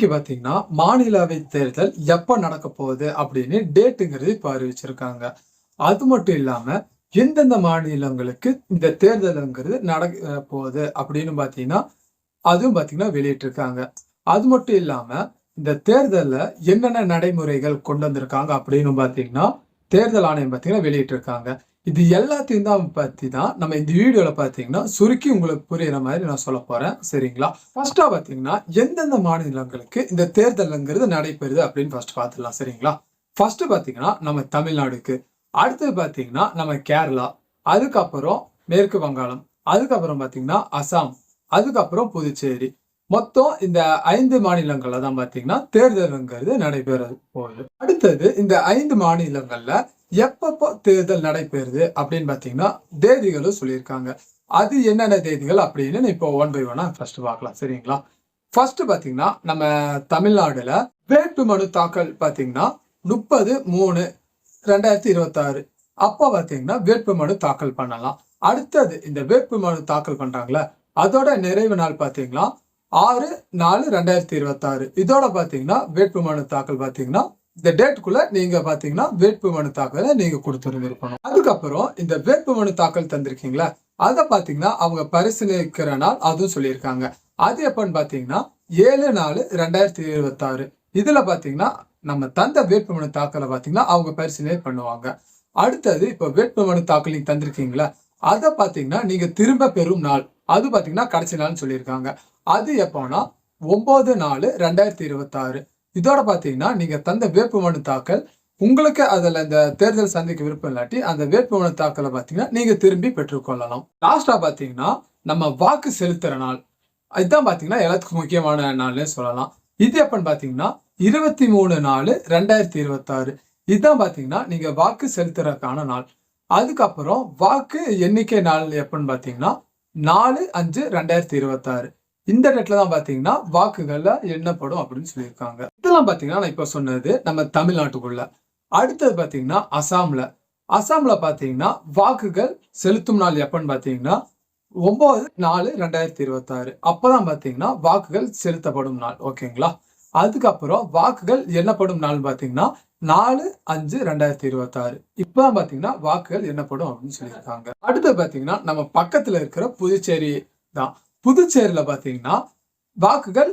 இன்னைக்கு பாத்தீங்கன்னா மாநிலவை தேர்தல் எப்ப நடக்க போகுது அப்படின்னு டேட்டுங்கிறது இப்ப அறிவிச்சிருக்காங்க. அது மட்டும் இல்லாம எந்தெந்த மாநிலங்களுக்கு இந்த தேர்தலுங்கிறது நடக்க போகுது அப்படின்னு பாத்தீங்கன்னா அதுவும் பாத்தீங்கன்னா வெளியிட்டிருக்காங்க. அது மட்டும் இல்லாம இந்த தேர்தல்ல என்னென்ன நடைமுறைகள் கொண்டு வந்திருக்காங்க அப்படின்னு பாத்தீங்கன்னா தேர்தல் ஆணையம் பாத்தீங்கன்னா வெளியிட்டிருக்காங்க. இது எல்லாத்தையும் தான் பத்தி தான் நம்ம இந்த வீடியோல பாத்தீங்கன்னா சுருக்கி உங்களுக்கு புரியுற மாதிரி நான் சொல்ல போறேன். சரிங்களா? ஃபர்ஸ்ட்டா பாத்தீங்கன்னா எந்தெந்த மாநிலங்களுக்கு இந்த தேர்தல்ங்கிறது நடைபெறுது அப்படின்னு ஃபர்ஸ்ட் பாத்துடலாம். சரிங்களா? ஃபர்ஸ்ட் பாத்தீங்கன்னா நம்ம தமிழ்நாடுக்கு, அடுத்தது பாத்தீங்கன்னா நம்ம கேரளா, அதுக்கப்புறம் மேற்கு வங்காளம், அதுக்கப்புறம் பாத்தீங்கன்னா அசாம், அதுக்கப்புறம் புதுச்சேரி. மொத்தம் இந்த 5 மாநிலங்கள்ல தான் பாத்தீங்கன்னா தேர்தல்ங்கிறது நடைபெற போகுது. அடுத்தது இந்த 5 மாநிலங்கள்ல எப்பப்போ தேர்தல் நடைபெறுது அப்படின்னு பாத்தீங்கன்னா தேதிகளும் சொல்லியிருக்காங்க. அது என்னென்ன தேதிகள் அப்படின்னு இப்போ ஒன் பை ஒன்னா ஃபர்ஸ்ட் பார்க்கலாம். சரிங்களா? ஃபர்ஸ்ட் பாத்தீங்கன்னா நம்ம தமிழ்நாடுல வேட்புமனு தாக்கல் பாத்தீங்கன்னா 30/3/2026 அப்ப பாத்தீங்கன்னா வேட்புமனு தாக்கல் பண்ணலாம். அடுத்தது இந்த வேட்புமனு தாக்கல் பண்றாங்களே அதோட நிறைவு நாள் பாத்தீங்கன்னா 6/4/2026 இதோட பாத்தீங்கன்னா வேட்புமனு தாக்கல் பாத்தீங்கன்னா இந்த டேட்டுக்குள்ள நீங்க பாத்தீங்கன்னா வேட்புமனு தாக்கலை நீங்க கொடுத்துருந்துருக்கணும். அதுக்கப்புறம் இந்த வேட்புமனு தாக்கல் தந்திருக்கீங்களா அதை பாத்தீங்கன்னா அவங்க பரிசீலிக்கிற நாள் அதுவும் சொல்லியிருக்காங்க. அது எப்பன்னு பாத்தீங்கன்னா 7/4/2026 இதுல பாத்தீங்கன்னா நம்ம தந்த வேட்புமனு தாக்கலை பாத்தீங்கன்னா அவங்க பரிசீலனை பண்ணுவாங்க. அடுத்தது இப்ப வேட்புமனு தாக்கல் நீங்க தந்திருக்கீங்களா அதை பாத்தீங்கன்னா நீங்க திரும்ப பெறும் நாள் அது பாத்தீங்கன்னா கடைசி நாள்னு சொல்லியிருக்காங்க. அது எப்போனா 9/4/2026 இதோட பாத்தீங்கன்னா நீங்க தந்த வேட்புமனு தாக்கல் உங்களுக்கு அதுல இந்த தேர்தல் சந்திக்க விருப்பம் இல்லாட்டி அந்த வேட்புமனு தாக்கலை பாத்தீங்கன்னா நீங்க திரும்பி பெற்றுக்கொள்ளலாம். லாஸ்டா பாத்தீங்கன்னா நம்ம வாக்கு செலுத்துற நாள் இதுதான் பாத்தீங்கன்னா எல்லாத்துக்கும் முக்கியமான நாள்னே சொல்லலாம். இது எப்பன்னு பாத்தீங்கன்னா 23/4/2026 இதுதான் பாத்தீங்கன்னா நீங்க வாக்கு செலுத்துறதுக்கான நாள். அதுக்கப்புறம் வாக்கு எண்ணிக்கை நாள் எப்பன்னு பாத்தீங்கன்னா 4/5/2026 இந்த டேட்ல தான் பாத்தீங்கன்னா வாக்குகள்ல எண்ணப்படும் அப்படின்னு சொல்லியிருக்காங்க. இதெல்லாம் பாத்தீங்கன்னா நான் இப்ப சொன்னது நம்ம தமிழ்நாட்டுக்குள்ள. அடுத்தது பாத்தீங்கன்னா அசாம்ல பாத்தீங்கன்னா வாக்குகள் செலுத்தும் நாள் எப்பன்னு பாத்தீங்கன்னா 9/4/2026 அப்பதான் பாத்தீங்கன்னா வாக்குகள் செலுத்தப்படும் நாள். ஓகேங்களா? அதுக்கப்புறம் வாக்குகள் எண்ணப்படும் நாள் பாத்தீங்கன்னா 4/5/2026 இப்பதான் பாத்தீங்கன்னா வாக்குகள் எண்ணப்படும் அப்படின்னு சொல்லியிருக்காங்க. அடுத்து பாத்தீங்கன்னா நம்ம பக்கத்துல இருக்கிற புதுச்சேரி தான். புதுச்சேரியில பாத்தீங்கன்னா வாக்குகள்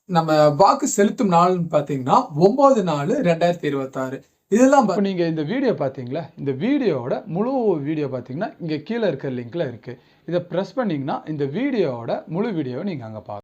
நம்ம வாக்கு செலுத்தும் நாள் பாத்தீங்கன்னா 9/4/2026 இதெல்லாம் நீங்க இந்த வீடியோ பாத்தீங்களா இந்த வீடியோவோட முழு வீடியோ பாத்தீங்கன்னா இங்க கீழே இருக்கிற லிங்க்ல இருக்கு. இதை பிரஸ் பண்ணீங்கன்னா இந்த வீடியோவோட முழு வீடியோ நீங்க அங்க பாக்கலாம்.